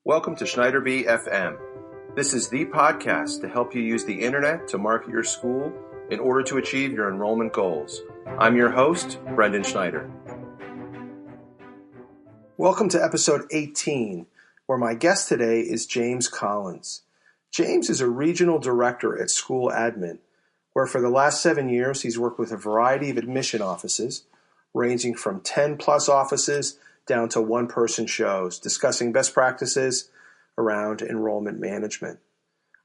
Welcome to SchneiderB FM. This is the podcast to help you use the internet to market your school in order to achieve your enrollment goals. I'm your host, Brendan Schneider. Welcome to episode 18, where my guest today is James Collins. James is a regional director at School Admin, where for the last 7 years he's worked with a variety of admission offices, ranging from 10 plus offices down to one-person shows, discussing best practices around enrollment management.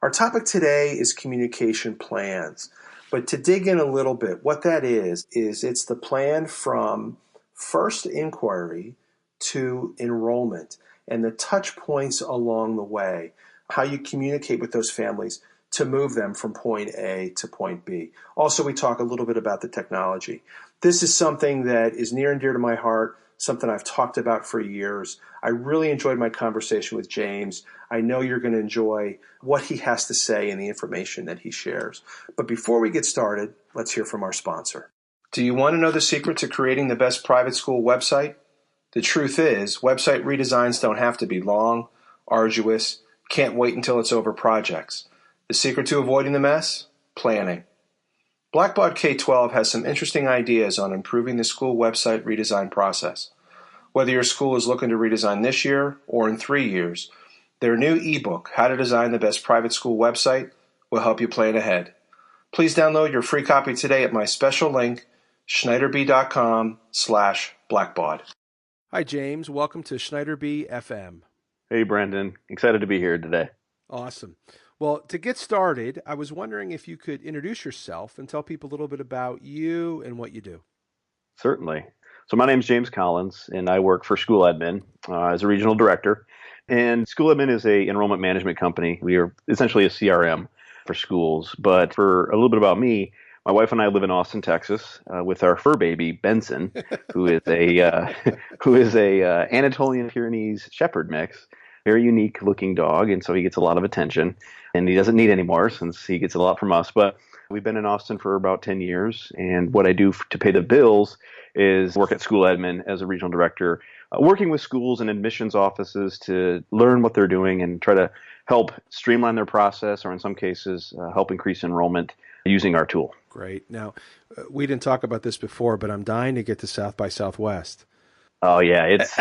Our topic today is communication plans. But to dig in a little bit, what that is it's the plan from first inquiry to enrollment and the touch points along the way, how you communicate with those families to move them from point A to point B. Also, we talk a little bit about the technology. This is something that is near and dear to my heart, something I've talked about for years. I really enjoyed my conversation with James. I know you're going to enjoy what he has to say and the information that he shares. But before we get started, let's hear from our sponsor. Do you want to know the secret to creating the best private school website? The truth is, website redesigns don't have to be long, arduous, can't wait until it's over projects. The secret to avoiding the mess? Planning. Blackbaud K-12 has some interesting ideas on improving the school website redesign process. Whether your school is looking to redesign this year or in 3 years, their new ebook, How to Design the Best Private School Website, will help you plan ahead. Please download your free copy today at my special link, SchneiderB.com/Blackbaud. Hi, James. Welcome to SchneiderB FM. Hey, Brendan. Excited to be here today. Awesome. Well, to get started, I was wondering if you could introduce yourself and tell people a little bit about you and what you do. Certainly. So my name is James Collins, and I work for School Admin as a regional director. And School Admin is a enrollment management company. We are essentially a CRM for schools. But for a little bit about me, my wife and I live in Austin, Texas, with our fur baby Benson, who is a Anatolian Pyrenees Shepherd mix. Very unique looking dog, and so he gets a lot of attention, and he doesn't need any more since he gets a lot from us. But we've been in Austin for about 10 years, and what I do to pay the bills is work at School Admin as a regional director, working with schools and admissions offices to learn what they're doing and try to help streamline their process, or in some cases, help increase enrollment using our tool. Great. Now, we didn't talk about this before, but I'm dying to get to South by Southwest. Oh yeah, it's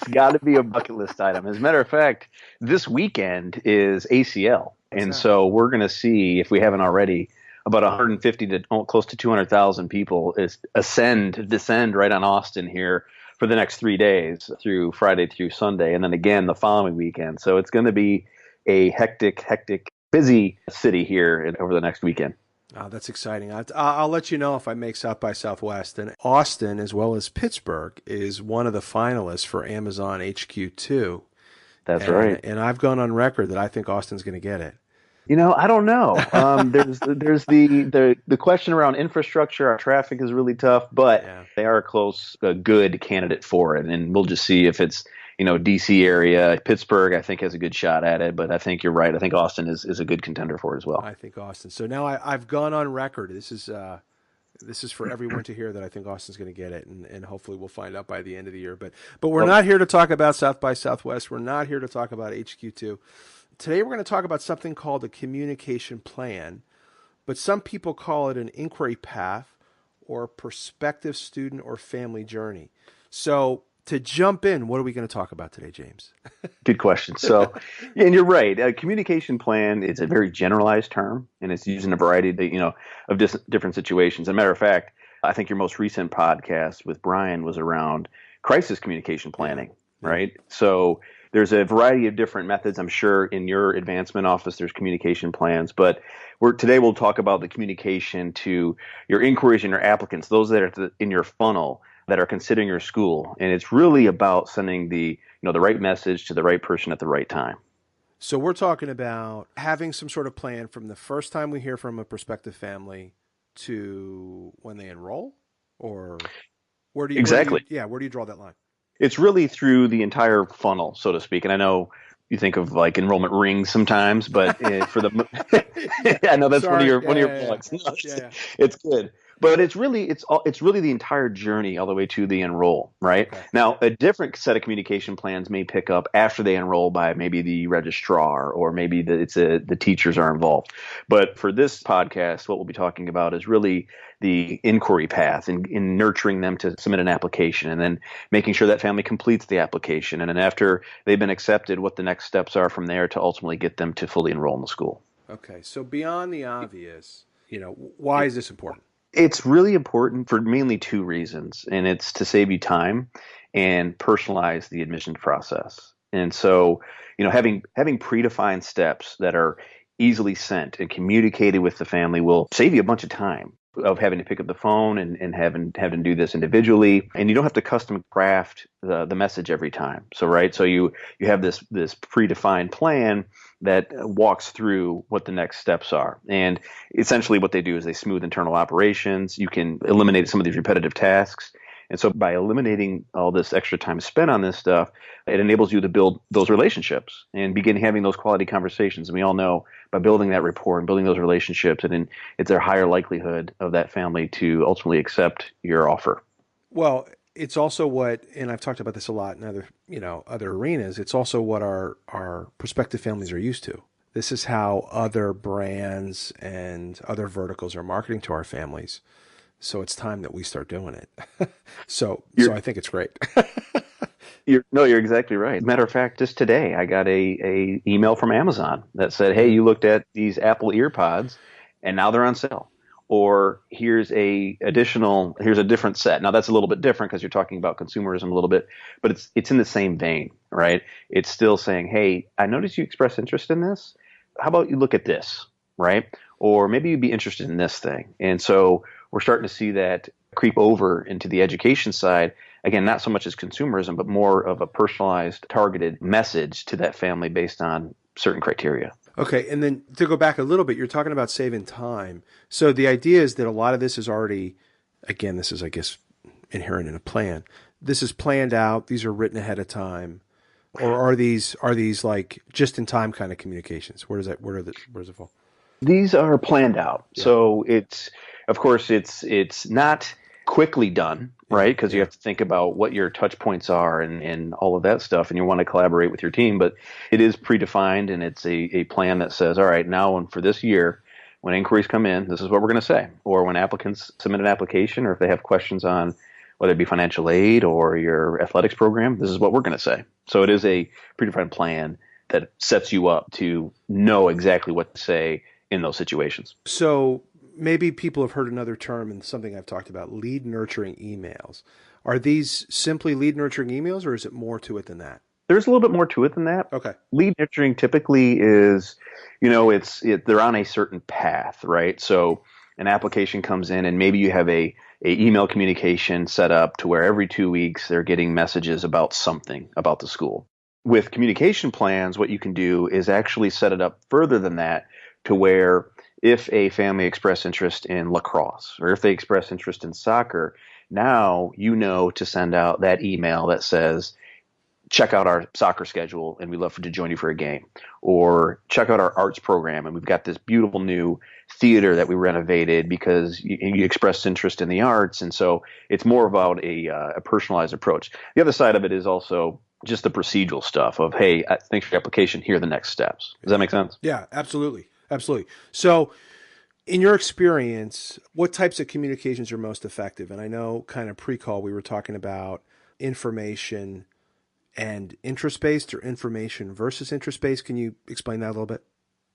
got to be a bucket list item. As a matter of fact, this weekend is ACL, and so we're going to see, if we haven't already, about 150 to close to 200,000 people descend right on Austin here for the next 3 days, through Friday through Sunday, and then again the following weekend. So it's going to be a hectic, busy city here over the next weekend. Oh, that's exciting. I'll let you know if I make South by Southwest. And Austin, as well as Pittsburgh, is one of the finalists for Amazon HQ2. That's right. And I've gone on record that I think Austin's going to get it. You know, I don't know. There's the question around infrastructure. Our traffic is really tough, but they are a good candidate for it. And we'll just see if it's, DC area. Pittsburgh, I think, has a good shot at it, but I think you're right. I think Austin is a good contender for it as well. I think Austin. So now I've gone on record. This is for everyone to hear that I think Austin's going to get it, and hopefully we'll find out by the end of the year. But we're not here to talk about South by Southwest. We're not here to talk about HQ2. Today we're going to talk about something called a communication plan, but some people call it an inquiry path or prospective student or family journey. So to jump in, what are we going to talk about today, James? Good question. So, and you're right. A communication plan is a very generalized term, and it's used in a variety of different situations. As a matter of fact, I think your most recent podcast with Brian was around crisis communication planning, right? So there's a variety of different methods. I'm sure in your advancement office there's communication plans, but today we'll talk about the communication to your inquiries and your applicants, those that are in your funnel that are considering your school. And it's really about sending the right message to the right person at the right time. So we're talking about having some sort of plan from the first time we hear from a prospective family to when they enroll, or where do you draw that line? It's really through the entire funnel, so to speak. And I know you think of like enrollment rings sometimes, but for the I know that's one of your plugs. It's good. But it's really the entire journey all the way to the enroll, right? Okay. Now, a different set of communication plans may pick up after they enroll by maybe the registrar or maybe the teachers are involved. But for this podcast, what we'll be talking about is really the inquiry path in nurturing them to submit an application and then making sure that family completes the application. And then after they've been accepted, what the next steps are from there to ultimately get them to fully enroll in the school. Okay. So beyond the obvious, why is this important? It's really important for mainly two reasons, and it's to save you time and personalize the admissions process. And so, having predefined steps that are easily sent and communicated with the family will save you a bunch of time of having to pick up the phone and having to do this individually. And you don't have to custom craft the message every time. So you have this predefined plan that walks through what the next steps are. And essentially what they do is they smooth internal operations. You can eliminate some of these repetitive tasks. And so by eliminating all this extra time spent on this stuff, it enables you to build those relationships and begin having those quality conversations. And we all know by building that rapport and building those relationships, it's a higher likelihood of that family to ultimately accept your offer. Well, it's also and I've talked about this a lot in other arenas, it's also what our prospective families are used to. This is how other brands and other verticals are marketing to our families. So it's time that we start doing it. So I think it's great. You're exactly right. Matter of fact, just today I got a email from Amazon that said, "Hey, you looked at these Apple EarPods, and now they're on sale." Or here's a different set. Now that's a little bit different because you're talking about consumerism a little bit, but it's in the same vein, right? It's still saying, "Hey, I noticed you expressed interest in this. How about you look at this?" Right? Or maybe you'd be interested in this thing. And so we're starting to see that creep over into the education side. Again, not so much as consumerism, but more of a personalized, targeted message to that family based on certain criteria. Okay, and then to go back a little bit, you're talking about saving time. So the idea is that a lot of this is already, again, this is, I guess, inherent in a plan. This is planned out. These are written ahead of time. Or are these like just in time kind of communications? Where does it fall? These are planned out. Yeah. So it's not quickly done, right? Because you have to think about what your touch points are and all of that stuff, and you want to collaborate with your team. But it is predefined, and it's a plan that says, all right, now and for this year, when inquiries come in, this is what we're going to say. Or when applicants submit an application, or if they have questions on whether it be financial aid or your athletics program, this is what we're going to say. So it is a predefined plan that sets you up to know exactly what to say in those situations. So maybe people have heard another term and something I've talked about, lead nurturing emails. Are these simply lead nurturing emails, or is it more to it than that? There's a little bit more to it than that. Okay. Lead nurturing typically is, they're on a certain path, right? So an application comes in and maybe you have a email communication set up to where every 2 weeks they're getting messages about something about the school. With communication plans, what you can do is actually set it up further than that to where if a family express interest in lacrosse or if they express interest in soccer, now you know to send out that email that says, check out our soccer schedule and we'd love to join you for a game. Or check out our arts program and we've got this beautiful new theater that we renovated because you expressed interest in the arts. And so it's more about a personalized approach. The other side of it is also just the procedural stuff of, hey, thanks for your application. Here are the next steps. Does that make sense? Yeah, absolutely. Absolutely. So in your experience, what types of communications are most effective? And I know kind of pre-call we were talking about information and interest-based or information versus interest-based. Can you explain that a little bit?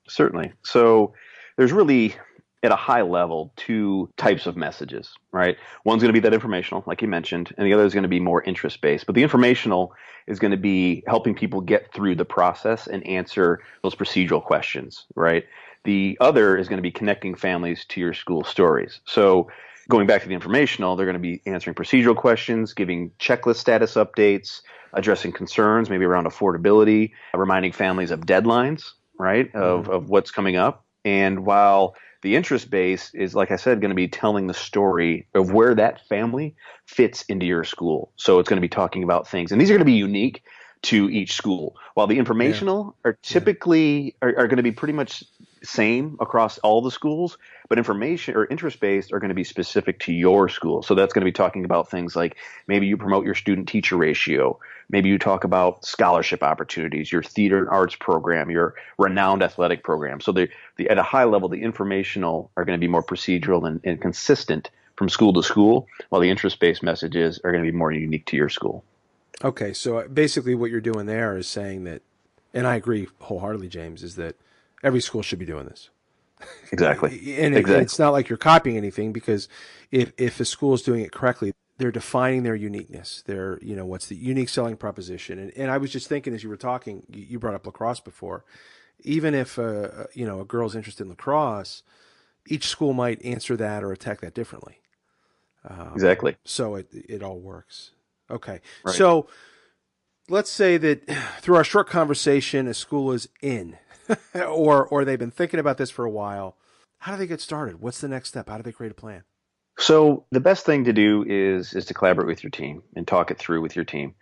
Certainly. So there's really, at a high level, two types of messages, right? One's going to be that informational, like you mentioned, and the other is going to be more interest-based. But the informational is going to be helping people get through the process and answer those procedural questions, right? The other is going to be connecting families to your school stories. So going back to the informational, they're going to be answering procedural questions, giving checklist status updates, addressing concerns, maybe around affordability, reminding families of deadlines, right, of what's coming up. And while the interest base is, like I said, going to be telling the story of where that family fits into your school. So it's going to be talking about things. And these are going to be unique to each school, while the Yeah. informational are typically are going to be pretty much same across all the schools, but information or interest based are going to be specific to your school. So that's going to be talking about things like maybe you promote your student teacher ratio, maybe you talk about scholarship opportunities, your theater and arts program, your renowned athletic program. So at a high level, the informational are going to be more procedural and consistent from school to school, while the interest based messages are going to be more unique to your school. Okay, so basically what you're doing there is saying that, and I agree wholeheartedly, James, is that every school should be doing this. Exactly. And it's not like you're copying anything, because if a school is doing it correctly, they're defining their uniqueness. They're, what's the unique selling proposition. And I was just thinking as you were talking, you brought up lacrosse before. Even if, a girl's interested in lacrosse, each school might answer that or attack that differently. Exactly. So it all works. Okay. Right. So let's say that through our short conversation, a school is in, or they've been thinking about this for a while. How do they get started? What's the next step? How do they create a plan? So the best thing to do is to collaborate with your team and talk it through with your team.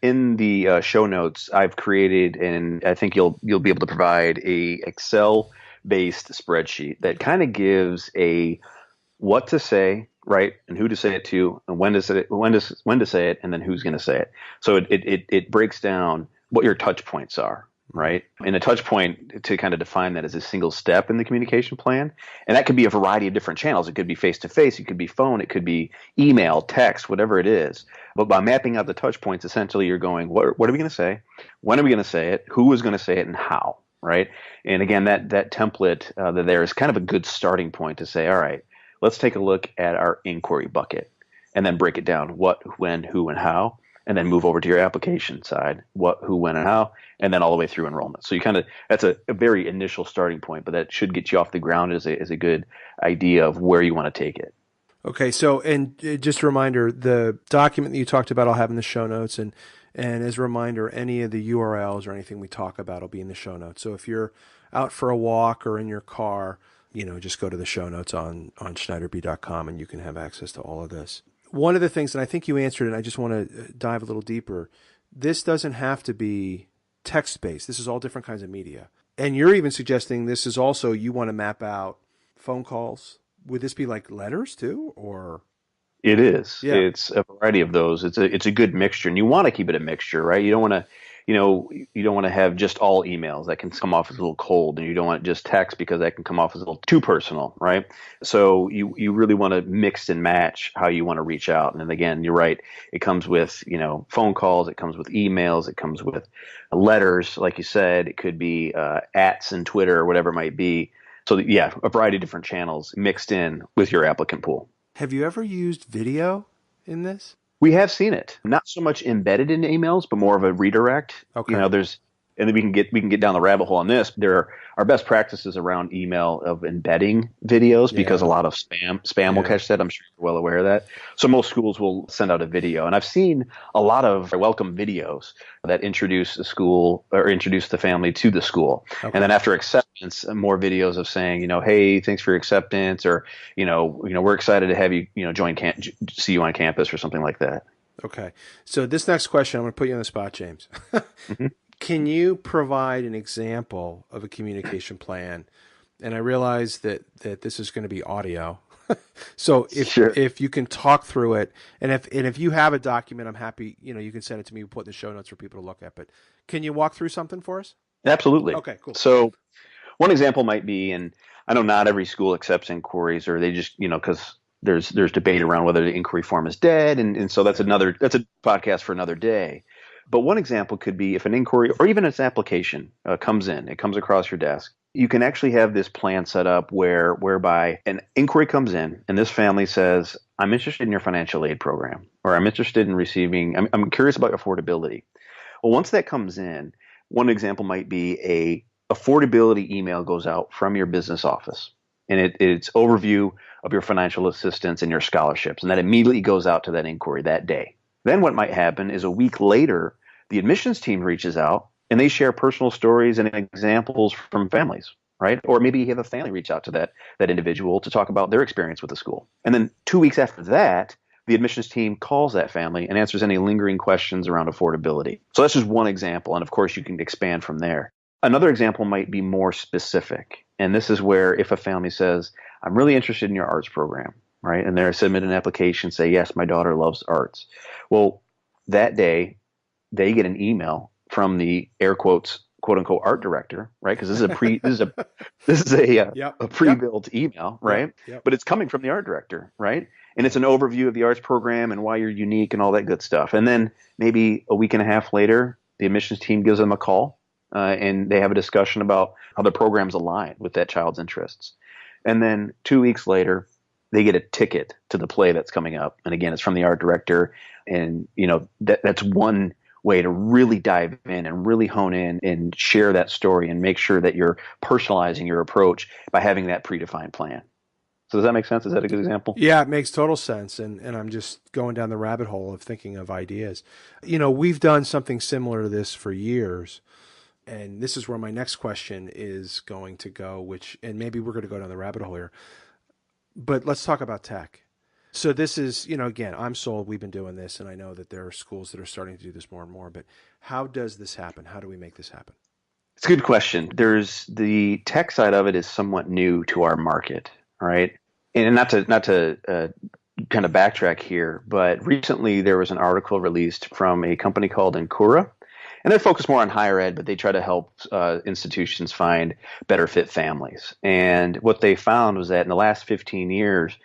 In the show notes, I've created, and I think you'll be able to provide a Excel based spreadsheet that kind of gives a what to say, right, and who to say it to, and when to say it, and then who's going to say it. So it breaks down what your touch points are, right? And a touch point, to kind of define that, as a single step in the communication plan, and that could be a variety of different channels. It could be face to face, it could be phone, it could be email, text, whatever it is. But by mapping out the touch points, essentially you're going, what are we going to say? When are we going to say it? Who is going to say it, and how? Right? And again, that template there is kind of a good starting point to say, all right, let's take a look at our inquiry bucket and then break it down: what, when, who, and how, and then move over to your application side: what, who, when, and how, and then all the way through enrollment. So that's a very initial starting point, but that should get you off the ground as a good idea of where you want to take it. Okay. So, and just a reminder, the document that you talked about, I'll have in the show notes, and as a reminder, any of the URLs or anything we talk about will be in the show notes. So if you're out for a walk or in your car, just go to the show notes on SchneiderB.com and you can have access to all of this. One of the things, and I think you answered, and I just want to dive a little deeper, this doesn't have to be text-based. This is all different kinds of media. And you're even suggesting this is also, you want to map out phone calls. Would this be like letters too, or? It is. Yeah. It's a variety of those. It's a good mixture, and you want to keep it a mixture, right? You don't want to, you don't want to have just all emails. That can come off as a little cold, and you don't want just text, because that can come off as a little too personal, right? So you really want to mix and match how you want to reach out. And then again, you're right. It comes with, phone calls. It comes with emails. It comes with letters, like you said. It could be ats and Twitter or whatever it might be. So yeah, a variety of different channels mixed in with your applicant pool. Have you ever used video in this? We have seen it, not so much embedded in emails, but more of a redirect. Okay. And then we can get down the rabbit hole on this. There are best practices around email of embedding videos, because a lot of spam will catch that. I'm sure you're well aware of that. So most schools will send out a video, and I've seen a lot of welcome videos that introduce the school or introduce the family to the school. Okay. And then after acceptance, more videos of saying, hey, thanks for your acceptance, or we're excited to have you, see you on campus, or something like that. Okay. So this next question, I'm going to put you on the spot, James. Mm-hmm. Can you provide an example of a communication plan? And I realize that this is going to be audio. So if you can talk through it, and if you have a document, I'm happy, you can send it to me. We'll put in the show notes for people to look at. But can you walk through something for us? Absolutely. Okay, cool. So one example might be, and I know not every school accepts inquiries, or they just, because there's debate around whether the inquiry form is dead. And so that's a podcast for another day. But one example could be, if an inquiry or even its application comes in, it comes across your desk, you can actually have this plan set up whereby an inquiry comes in and this family says, I'm interested in your financial aid program, or I'm interested in receiving, I'm curious about affordability. Well, once that comes in, one example might be a affordability email goes out from your business office, and it's overview of your financial assistance and your scholarships, and that immediately goes out to that inquiry that day. Then what might happen is a week later, the admissions team reaches out and they share personal stories and examples from families, right? Or maybe you have a family reach out to that individual to talk about their experience with the school. And then 2 weeks after that, the admissions team calls that family and answers any lingering questions around affordability. So that's just one example. And of course, you can expand from there. Another example might be more specific. And this is where if a family says, I'm really interested in your arts program, right? And they're submit an application, say, yes, my daughter loves arts. Well, that day, they get an email from the air quotes, quote unquote, art director, right? Because this is a pre-built email, right? Yep. But it's coming from the art director, right? And it's an overview of the arts program and why you're unique and all that good stuff. And then maybe a week and a half later, the admissions team gives them a call and they have a discussion about how the program's aligned with that child's interests. And then 2 weeks later, they get a ticket to the play that's coming up. And again, it's from the art director. And, that's one way to really dive in and really hone in and share that story and make sure that you're personalizing your approach by having that predefined plan. So does that make sense? Is that a good example? Yeah, it makes total sense. And I'm just going down the rabbit hole of thinking of ideas. We've done something similar to this for years. And this is where my next question is going to go, and maybe we're going to go down the rabbit hole here. But let's talk about tech. So this is, again, I'm sold. We've been doing this, and I know that there are schools that are starting to do this more and more. But how does this happen? How do we make this happen? It's a good question. There's the tech side of it is somewhat new to our market, right? And not to kind of backtrack here, but recently there was an article released from a company called Encura, and they're focused more on higher ed, but they try to help institutions find better fit families. And what they found was that in the last 15 years,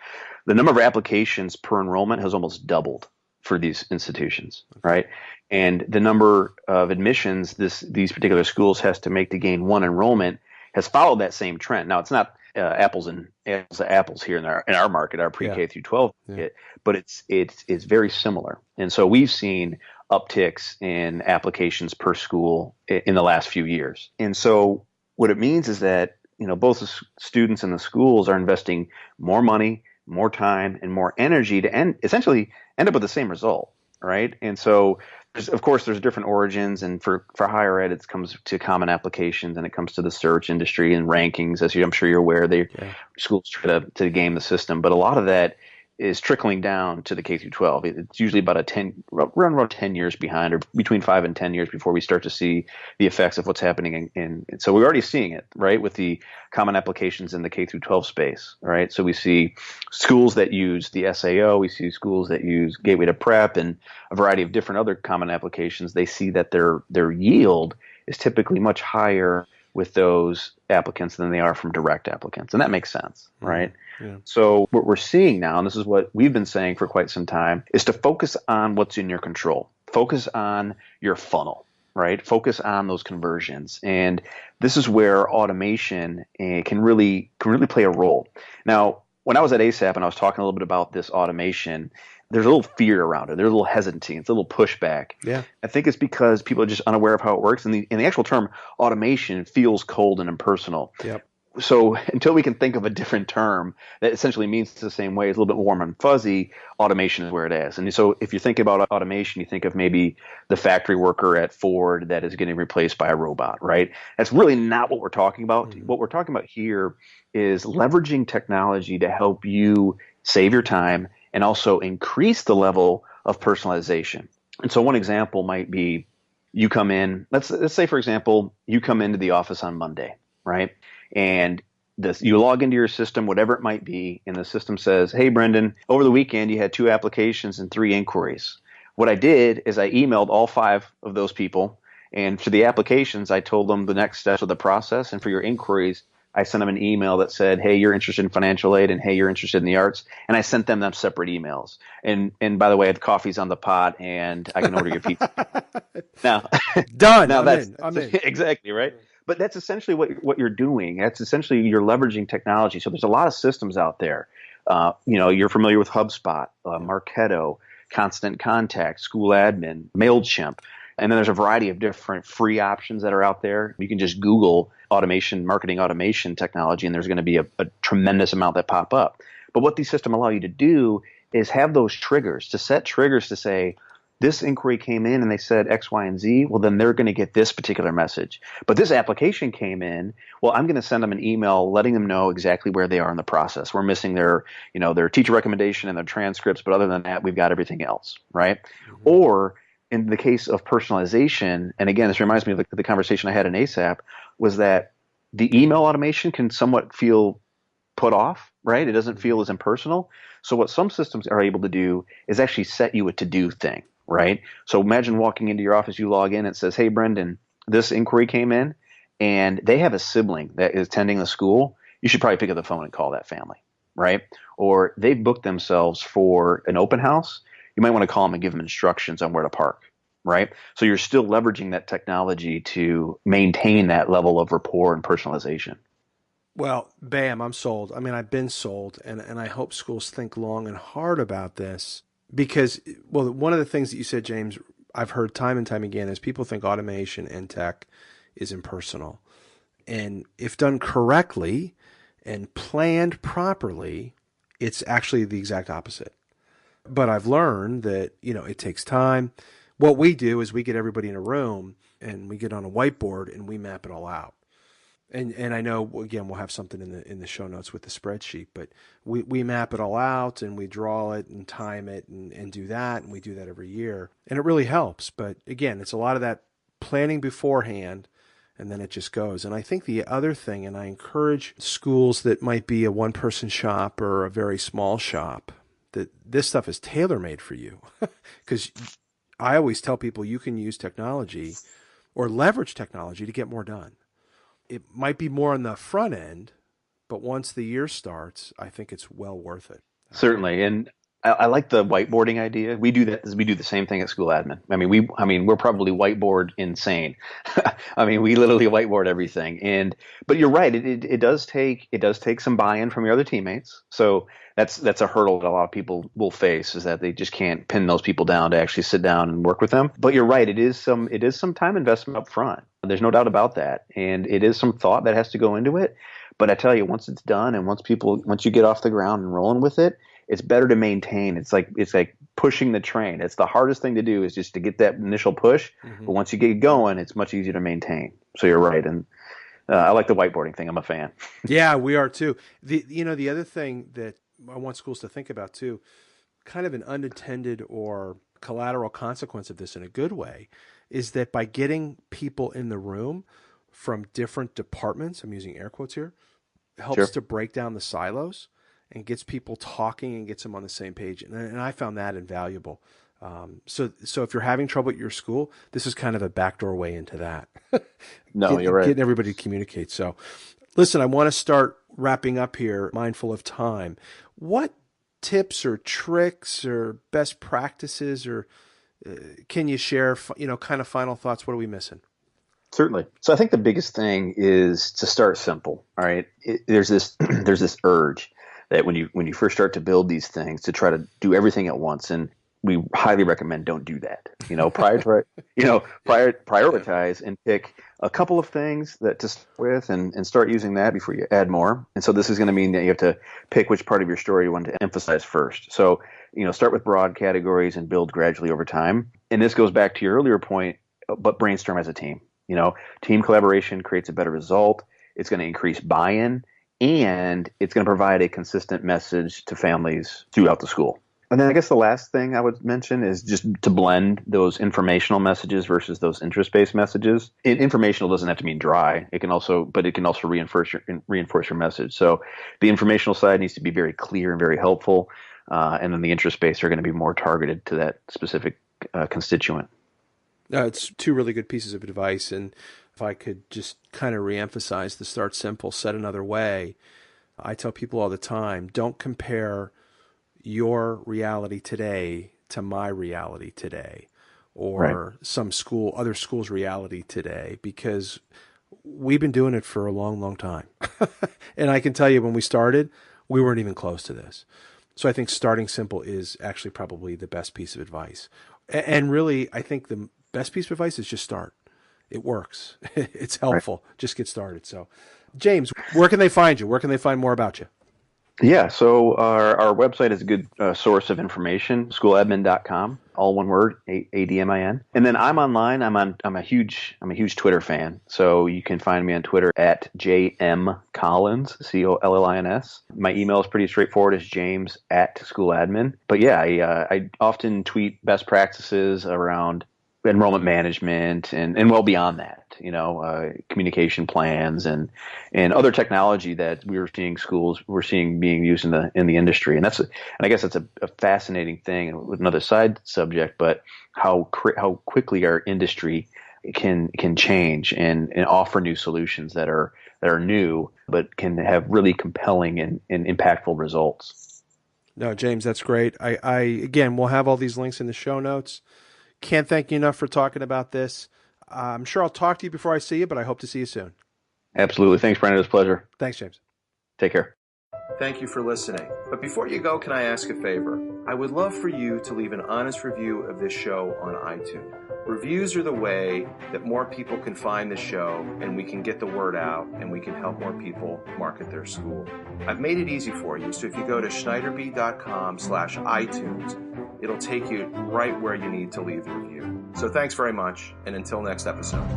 the number of applications per enrollment has almost doubled for these institutions, right? And the number of admissions these particular schools has to make to gain one enrollment has followed that same trend. Now, it's not apples to apples here in our market, our pre-K through 12 market, but it's very similar. And so we've seen upticks in applications per school in the last few years. And so what it means is that both the students and the schools are investing more money, more time, and more energy to essentially end up with the same result, right? And so, of course, there's different origins, and for higher ed, it comes to common applications, and it comes to the search industry and rankings, as I'm sure you're aware. Schools try to game the system, but a lot of that is trickling down to the K through 12. It's usually about around 10 years behind, or between 5 and 10 years before we start to see the effects of what's happening. And so we're already seeing it, right, with the common applications in the K through 12 space, right? So we see schools that use the SAO, we see schools that use Gateway to Prep and a variety of different other common applications. They see that their yield is typically much higher with those applicants than they are from direct applicants. And that makes sense, right? Yeah. So what we're seeing now, and this is what we've been saying for quite some time, is to focus on what's in your control. Focus on your funnel, right? Focus on those conversions. And this is where automation can really play a role. Now, when I was at ASAP and I was talking a little bit about this automation, there's a little fear around it. There's a little hesitancy. It's a little pushback. Yeah. I think it's because people are just unaware of how it works. And the actual term automation feels cold and impersonal. Yep. So until we can think of a different term that essentially means the same way, it's a little bit warm and fuzzy, automation is where it is. And so if you think about automation, you think of maybe the factory worker at Ford that is getting replaced by a robot, right? That's really not what we're talking about. Mm-hmm. What we're talking about here is leveraging technology to help you save your time and also increase the level of personalization. And so one example might be you come in, let's say, for example, you come into the office on Monday, right? And you log into your system, whatever it might be, and the system says, hey, Brendan, over the weekend you had 2 applications and 3 inquiries. What I did is I emailed all 5 of those people, and for the applications, I told them the next steps of the process, and for your inquiries, I sent them an email that said, hey, you're interested in financial aid, and hey, you're interested in the arts, and I sent them separate emails. And by the way, the coffee's on the pot, and I can order your pizza. Now, done. Now I'm in. Exactly, right? But that's essentially what you're doing. That's essentially you're leveraging technology. So there's a lot of systems out there. You're familiar with HubSpot, Marketo, Constant Contact, School Admin, MailChimp. And then there's a variety of different free options that are out there. You can just Google marketing automation technology, and there's going to be a tremendous amount that pop up. But what these systems allow you to do is have those triggers, to set triggers to say, this inquiry came in and they said X, Y, and Z, well, then they're going to get this particular message. But this application came in, well, I'm going to send them an email letting them know exactly where they are in the process. We're missing their, their teacher recommendation and their transcripts, but other than that, we've got everything else, right? Mm-hmm. Or in the case of personalization, and again, this reminds me of the conversation I had in ASAP, was that the email automation can somewhat feel put off, right? It doesn't feel as impersonal. So what some systems are able to do is actually set you a to-do thing, right? So imagine walking into your office, you log in, it says, hey, Brendan, this inquiry came in, and they have a sibling that is attending the school. You should probably pick up the phone and call that family, right? Or they've booked themselves for an open house. You might want to call them and give them instructions on where to park, right? So you're still leveraging that technology to maintain that level of rapport and personalization. Well, bam, I'm sold. I mean, I've been sold, and I hope schools think long and hard about this because, well, one of the things that you said, James, I've heard time and time again is people think automation and tech is impersonal. And if done correctly and planned properly, it's actually the exact opposite. But I've learned that, it takes time. What we do is we get everybody in a room and we get on a whiteboard and we map it all out. And I know, again, we'll have something in the show notes with the spreadsheet, but we map it all out and we draw it and time it and do that. And we do that every year. And it really helps. But again, it's a lot of that planning beforehand and then it just goes. And I think the other thing, and I encourage schools that might be a one-person shop or a very small shop, that this stuff is tailor-made for you. Because I always tell people you can use technology or leverage technology to get more done. It might be more on the front end, but once the year starts, I think it's well worth it. Certainly. And I like the whiteboarding idea. We do that. We do the same thing at school admin. We're probably whiteboard insane. We literally whiteboard everything. But you're right. It does take some buy-in from your other teammates. So that's a hurdle that a lot of people will face, is that they just can't pin those people down to actually sit down and work with them. But you're right. It is some time investment up front. There's no doubt about that. And it is some thought that has to go into it. But I tell you, once it's done and once you get off the ground and rolling with it, it's better to maintain. It's like pushing the train. It's the hardest thing to do, is just to get that initial push. Mm-hmm. But once you get going, it's much easier to maintain. So you're right. And I like the whiteboarding thing. I'm a fan. Yeah, we are too. The other thing that I want schools to think about too, kind of an unintended or collateral consequence of this in a good way, is that by getting people in the room from different departments, I'm using air quotes here, helps to break down the silos and gets people talking and gets them on the same page. And I found that invaluable. So if you're having trouble at your school, this is kind of a backdoor way into that. No, you're right. Getting everybody to communicate. So listen, I want to start wrapping up here, mindful of time. What tips or tricks or best practices or can you share, kind of final thoughts? What are we missing? Certainly. So I think the biggest thing is to start simple. All right. There's this urge that when you first start to build these things, to try to do everything at once. And we highly recommend don't do that. Prioritize and pick a couple of things that to start with and start using that before you add more. And so this is going to mean that you have to pick which part of your story you want to emphasize first. So, start with broad categories and build gradually over time. And this goes back to your earlier point, but brainstorm as a team. Team collaboration creates a better result. It's going to increase buy-in, and it's going to provide a consistent message to families throughout the school. And then I guess the last thing I would mention is just to blend those informational messages versus those interest-based messages. Informational doesn't have to mean dry. It can also reinforce your message. So the informational side needs to be very clear and very helpful, and then the interest-based are going to be more targeted to that specific constituent. It's two really good pieces of advice. And if I could just kind of reemphasize the start simple, said another way, I tell people all the time, don't compare your reality today to my reality today, or some other school's reality today, because we've been doing it for a long, long time. And I can tell you, when we started, we weren't even close to this. So I think starting simple is actually probably the best piece of advice. And really, I think the best piece of advice is just start. It works. It's helpful. Just get started. So, James, where can they find you? Where can they find more about you? Yeah, so our website is a good source of information, schooladmin.com, all one word, ADMIN. And then I'm online. I'm a huge Twitter fan. So you can find me on Twitter at JMCollins, COLLINS. My email is pretty straightforward, it's james@schooladmin. But yeah, I often tweet best practices around enrollment management and well beyond that, communication plans and other technology that we're seeing being used in the industry. And I guess that's a fascinating thing and with another side subject, but how quickly our industry can change and offer new solutions that are new, but can have really compelling and impactful results. No, James, that's great. I again, we'll have all these links in the show notes. Can't thank you enough for talking about this. I'm sure I'll talk to you before I see you, but I hope to see you soon. Absolutely. Thanks, Brandon. It was a pleasure. Thanks, James. Take care. Thank you for listening. But before you go, can I ask a favor? I would love for you to leave an honest review of this show on iTunes. Reviews are the way that more people can find the show and we can get the word out and we can help more people market their school. I've made it easy for you, so if you go to SchneiderB.com/iTunes, it'll take you right where you need to leave the review. So thanks very much, and until next episode.